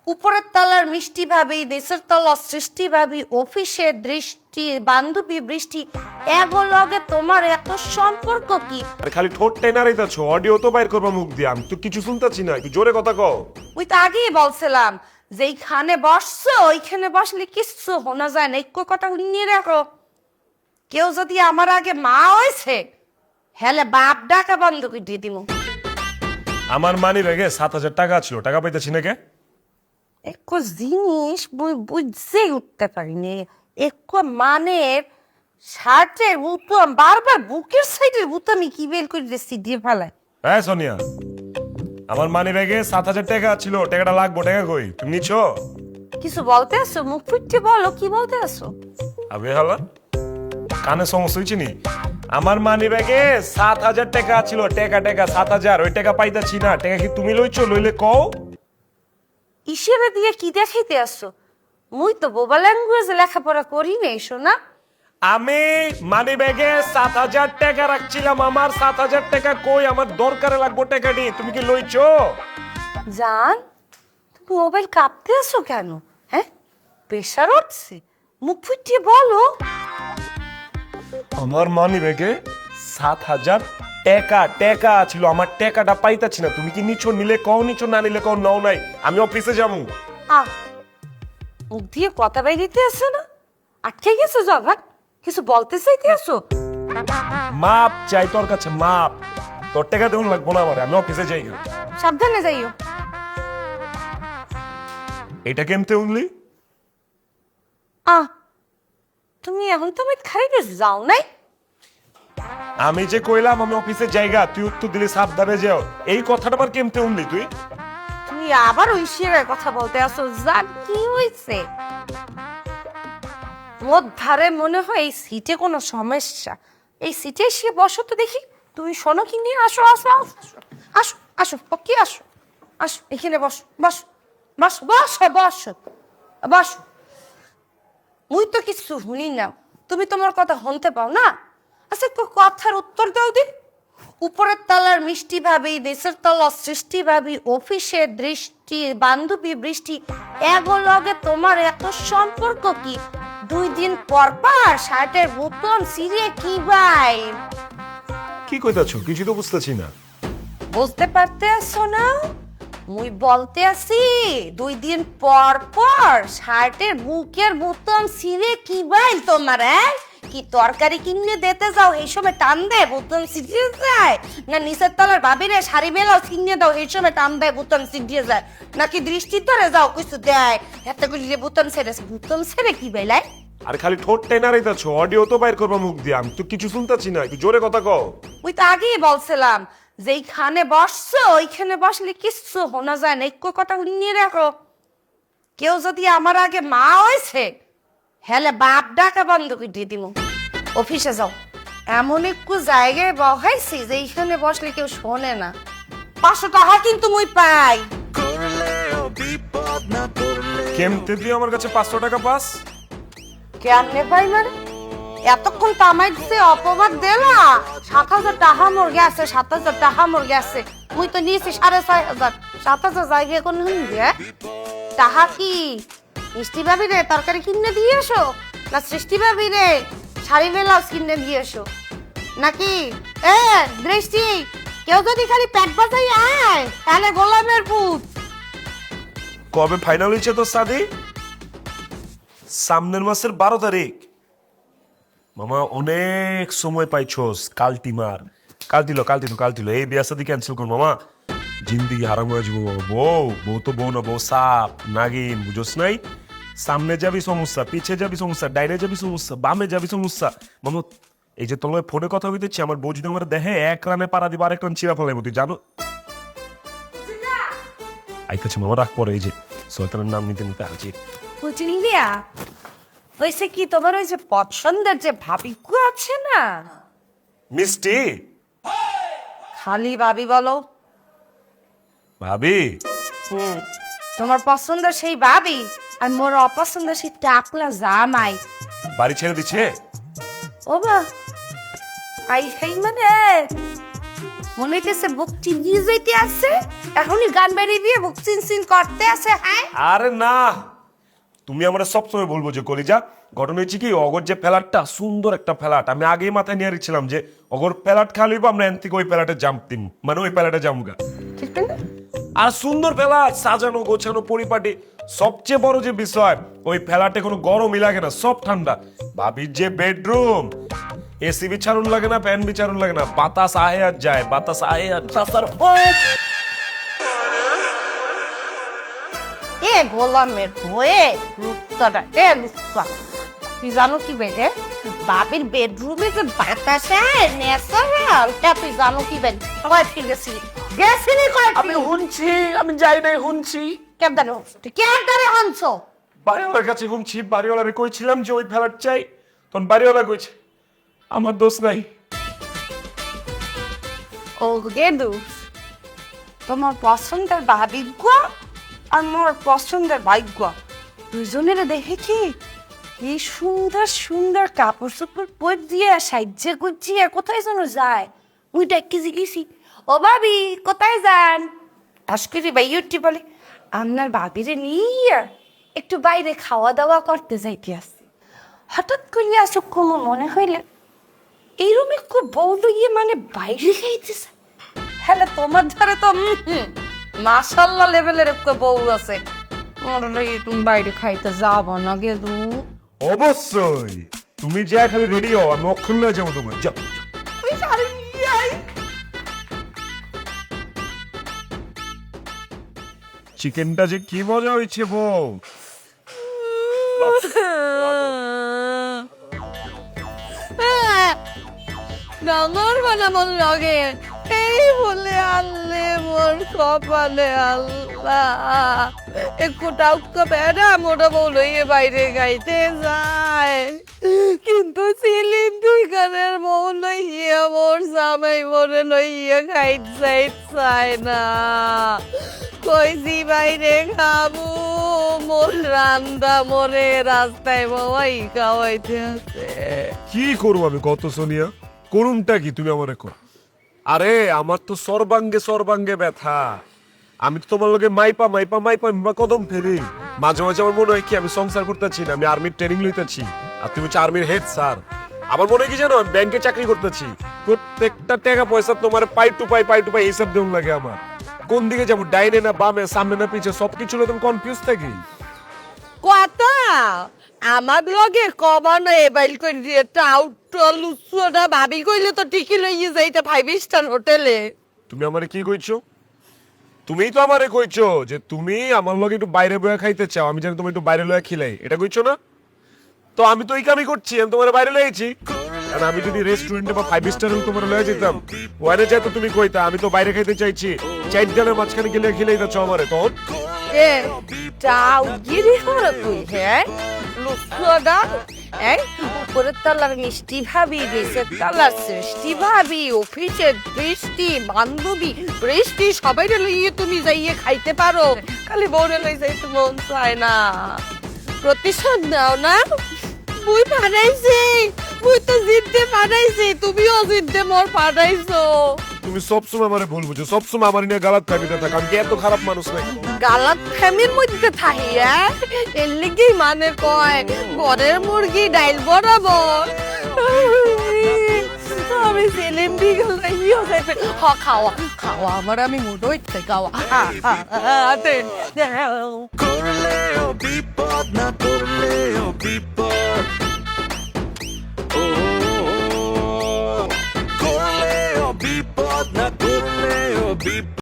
উপরের তলার মিষ্টি ভাবি, দেশের তলার সৃষ্টি ভাবি, অফিসের দৃষ্টি বান্ধবী বৃষ্টি, এগুলোকে তোমার এত সম্পর্ক কি? আরে খালি ঠোঁট টেনা রইতাছো, অডিও তো বাইর করবা মুখ দিয়ে, আমি তো কিছু শুনতাছি না, একটু জোরে কথা কও। ওই তো আগেই বলছিলাম যেইখানে বসছো ওইখানে বসলে কিছু শোনা যায় না, একটু কথা নিয়ে রাখো। কেউ যদি আমার আগে মা হয়েছে হেলে বাপ ডাকা বন্ধ করে দিয়ে দিব। আমার মানি ব্যাগে 7,000 টাকা ছিল, টাকা পাইতেছি না কে? একটু জিনিস বুঝতেই উঠতে পারিনি। একটু মানের শার্টের বুতাম বারবার বুকের সাইডের বুতামি কি বের করে দিচ্ছি দিয়ে ফেলায়। হ্যাঁ সোনিয়া, আমার মানি ব্যাগে 7,000 টাকা ছিল, টাকাটা লাগবো, টাকা কই? তুমি নিছো? কিছু বলতে আসো? মুখ ফুটতে বলো কি বলতে আসো। আবে হালা, কানে সমস্যা হয়েছে নি? আমার মানি ব্যাগে 7,000 টাকা ছিল, টাকা 7,000, ওই টাকা পাইতাছি না, টাকা কি তুমি লইছো? লইলে কও। ইসেরে দিয়ে কি দেখাইতে আসো? মুই তো বোবা ল্যাঙ্গুয়েজে লেখাপড়া করি নাই শোনা। আমি মানি ব্যাগে 7,000 টাকা রাখছিলাম, আমার 7,000 টাকা কই? আমার দরকারে লাগবো টাকা নি, তুমি কি লইছো? জান, তুমি মোবাইল কাঁপতে আসো কেন? হ্যাঁ, প্রেশার উঠছে? মুখ ফুটিয়ে বলো। আমার মানি ব্যাগে 7,000 টাকা ছিল, আমার টাকাটা পাইতাছি না, তুমি কি নিছো? নিলে কও নিছো, না নিলে কও নাও নাই, আমি অফিসে যাবো। মুখ দিয়ে কথা বাই দিতে আসো না? আটকে গেছো জগৎ, কিছু বলতে চাইতে আসো? মাপ চাই তোর কাছে, মাপ। তোর টাকা দেউন লাগবো না আমার, আমি অফিসে যাই। সাবধানে যাইও। এটা কেমতে উনলি? তুমি এখন তো আমি খাইতে যাও নাই। আমি যে কইলাম আমি অফিসে জায়গা, তুই উত্তর দিলি সাবধানে যাও, এই কথাটা আবার কেমতে উনলি তুই? তুমি আবার ওই শেরের কথা বলতে আসো। জান কি হয়েছে? মোর ধারে মনে হয় এই সিটে কোনো সমস্যা। এই সিটে এসে বসো তো দেখি। তুমি শোনো কি নিয়ে আসো আসো আসো আসো আসো পকি আসো আসো এখানে বসো বসো বসো বসো বসো বসো। মুই তো কিছু শুনি না, তুমি তোমার কথা শুনতে পাও না? আচ্ছা একটু কথার উত্তর দাও দি। উপরের তলার মিষ্টি ভাবি, দেশের তলার সৃষ্টি ভাবি, অফিসের দৃষ্টি বান্ধবী বৃষ্টি, এগুলোকে তোমার এত সম্পর্ক কি? 2 দিন পর পর শার্টের বুতাম ছিঁড়ে কি ভাই? কি কইতাছো? কিছু তো বুঝতেছি না। বুঝতে পারতে আসো না? মুই বলতে আসি 2 দিন পর পর শার্টের বুকের বুতাম ছিঁড়ে কি ভাই তোমার? কি তরকারি কিনে দিতে যাও এই সময় টান দেয় বুতাম ছিঁড়িয়ে যায়? না নিচের তলার ভাবিরে শাড়ি বেলাও কিনে দাও এই সময় টান দেয় বুতাম ছিঁড়িয়ে যায়? নাকি দৃষ্টি ধরে যাও কিছু দেয় এত করে বুতাম ছেড়ে কি বেলায়? আরে খালি ঠোঁট টেনা রইতাছো, অডিও তো বাইর করবা মুখ দিয়ে, আমি তো কিছু শুনতাছি না, একটু জোরে কথা কও। ওই তো আগেই বলছিলাম যেইখানে বসছো ওইখানে বসলে কিছু শোনা যায় না, একটু কথা নিয়ে রাখো। কেউ যদি আমার আগে মা হয়েছে হেলে বাপ ডাকা বন্ধ করে দিয়ে দিব। অফিসে যাও, এমন একটু জায়গায় বহাইছি যে এইখানে বসলে কেউ শোনে না। 500 টাকা কিন্তু মুই পাই। কেমতে দিয়ে আমার কাছে 500 টাকা পাস? কেমনে পাই মানে? এতক্ষণ তামাই দিছে অপবাদ দেলা। 7,000 টাকা মোর গেছে, 7,000 টাকা মোর গেছে। মুই তো নিয়েছি 6,500। 7,000 জায়গায় কোন হুন্দি? টাকা কি মিষ্টি ভাবি রে তরকারি কিনে দিয়ে এসো, না সৃষ্টি ভাবি রে শাড়ি ব্লাউজ কিনে দিয়ে এসো? নাকি দৃষ্টি কেউ যদি খালি পেট বাজাই আয় তাহলে গোলামের পুত। কবে ফাইনাল হয়েছে তোর শাদি? সামনের মাসের 12 তারিখ। মামা অনেক সময় পাইছোস, কাল দিল এই বিয়া শাদি ক্যান্সেল কর মামা, জিন্দিগি হারাম হয়ে যাবো মামা। বউ তো বউ না, বউ সাপ নাগিন, বুঝোস নাই? সামনে যাবি সমস্যা, পিছে যাবি সমস্যা, ডাইনে যাবি সমস্যা, বামে যাবি সমস্যা মামা। এই যে তোমার ফোনে কথা হইতেছি, আমার বউ যদি আমার দেখে 1 রানে পাড়া দিব, আরেক রান চিরা ফেলাইব, তুই জানো? আইতেছে মামা, রাখ পরে, এই যে শয়তানের নাম নিতে নিতে আছি। বলছি নিলিয়া হয়েছে কি তোমার ওই যে পছন্দের যে ভাবিকু আছে না মিষ্টি খালি ভাবি বলো? ভাবি? তোমার পছন্দের সেই ভাবি আর মোর অপছন্দের সেই টাকলা জামাই বাড়ি ছেড়ে দিচ্ছে? ও বা আই সেই মানে মনে হইতেছে বুক চিনিয়ে যেতে আছে, এখনই গান বেরিয়ে দিয়ে বুক চিন করতে আছে। হ্যাঁ আরে না, তুমি আমরা সবসময় বলবো যে কলিজা, ঘটনা হচ্ছে কি অগর যে প্যালাটটা সুন্দর একটা প্যালাট, আমি আগেই মাথায় নিয়ে রেখেছিলাম যে অগর প্যালাট খালিব আমরা এন থেকে ওই প্যালাটে জামতিম, মানে ওই প্যালাটে জামগা। ঠিক না? আর সুন্দর প্যালাট, সাজানো গোছানো পরিপাটি। সবচেয়ে বড় যে বিষয়, ওই প্যালাটে কোনো গরমই লাগে না, সব ঠান্ডা। ভাবির যে বেডরুম, এসি বিছারুন লাগে না, ফ্যান বিছারুন লাগে না, বাতাস আহে আর যায়, বাতাস আহে আর চাচার এ গোলামের বয়ে লুপ্তটা, এ লুপ্তা, তুই জানো কি বেডে বাবির বেডরুমে যে বাতাসে ন্যাচারাল, তা তুই জানো কি বেড কয় ফির গেছিলি কয় আমি শুনছি, আমি যাই নাই শুনছি, কেন জানো তুই কেন করে আনছো? বাড়িওয়ালার কাছে শুনছি, বাড়িওয়ালারে কইছিলাম যে ওই ফ্ল্যাট চাই, তখন বাড়িওয়ালা কইছে আমার দোষ নাই। ও গেদু, তোমার পছন্দের ভাবিজ্ঞ আর মোর পছন্দের ভাগ্য দুজনের দেখে কি এই সুন্দর সুন্দর কাপড় চোপড় পর দিয়ে সাহায্য গুজিয়ে কোথায় যেন যায়। মুই ডাকি জিজ্ঞেসি, ও ভাবি কোথায় যান? আজকে ভাইয়টি বলে আপনার ভাবিরে নিয়ে একটু বাইরে খাওয়া দাওয়া করতে যাইতে আসছি। হঠাৎ করে আসুক কোনো মনে হইলে এই রুমে খুব বউ লইয়ে মানে বাইরে খাইতেছে। হ্যাঁ তোমার ধারে তো মাশাল্লাহ লেভেলের একটা বউ আছে, আমার লাগি তুমি বাইরে খাইতে যাবো না গেদু? অবশ্যই, তুমি যা খালি রেডি হও, আমি অক্ষণ লয়ে যাবো তোমার, যাও। চিকেনটা যে কি মজা হয়েছে বউ। ডাঙর বানামন লাগে এই বলে আল্লে মোর কপালে আল্লাহ একটু টাউকা বেড়া মোটা বউ লইয়ে বাইরে গাইতে যায়, কিন্তু সিলিম দুই গানের বউ লইয়ে মোর জামাই মোরে লইয়ে খাইতে চায় না। কইছি বাইরে খাবো, মোর রান্দা মোরে রাস্তায় বাবাই খাওয়াইতে আছে। কি করবো আমি কত সোনিয়া, করুনটা কি তুমি আমার এখন? আরে আমার তো সর্বাঙ্গে সর্বাঙ্গে ব্যথা, আমি তো তোমার লগে মাইপা মাইপা মাইপা মাইপা কদম ফেলি। মাঝে মাঝে আমার মনে হয় কি আমি সংসার করতেছি না, আমি আর্মির ট্রেনিং লইতেছি, আর তুমি হচ্ছে আর্মির হেড স্যার। আমার মনে হয় কি জানো, আমি ব্যাংকে চাকরি করতেছি, প্রত্যেকটা টাকা পয়সা তোমার পাই টু পাই এইসব দেউন লাগে আমার। কোন দিকে যাবো, ডাইনে না বামে, সামনে না পিছে, সবকিছু তুমি কনফিউজ থাকি। কথা আমার লগে কমানো এবাইল করে দিয়ে টাউটা লুচুটা ভাবি কইলে তো ঠিকই লইয়ে যাইতে 5 স্টার হোটেলে। তুমি আমারে কি কইছো? তুমিই তো আমারে কইছো যে তুমি আমার লগে একটু বাইরে বয়া খাইতে চাও, আমি জানি তুমি একটু বাইরে লয়া খিলাই, এটা কইছো না? তো আমি তো এই কামই করছি, আমি তোমার বাইরে লয়েছি। কারণ আমি যদি রেস্টুরেন্টে বা 5 স্টারে তোমার লয়ে যেতাম, ওয়ানে যাই তো তুমি কইতা আমি তো বাইরে খাইতে চাইছি, চাইট ডালের মাঝখানে গেলে খিলাই যাচ্ছ আমারে তখন। এ টাউ গিরি করে তুই হ্যাঁ লুচুটা এই উপরের তলার মিষ্টি ভাবি, নিচের তলার সৃষ্টি ভাবি, অফিসের বৃষ্টি বান্ধবী বৃষ্টি সবাই লইয়ে তুমি যাইয়ে খাইতে পারো, খালি বউরে লই যাইতে মন চায় না। প্রতিশোধ নাও না, মুই পাঠাইছি, মুই তো জিদ্দে পাঠাইছি, তুমিও জিদ্দে মোর পাঠাইছো। তুমি সবসময় আমারে ভুল বুঝো, সবসময় আমার নিয়ে গালাত ফামিতে থাকো, আমি কি এত খারাপ মানুষ নাকি? গালাত ফ্যামির মধ্যে থাকি এর লিগেই মানে কয় ঘরের মুরগি ডাইল বরাবর। আমি সেলিম বিগল ইয়ে যাইবে হ খাওয়া খাওয়া আমার আমি মুড হইতে খাওয়া করলেও বিপদ না করলেও বিপদ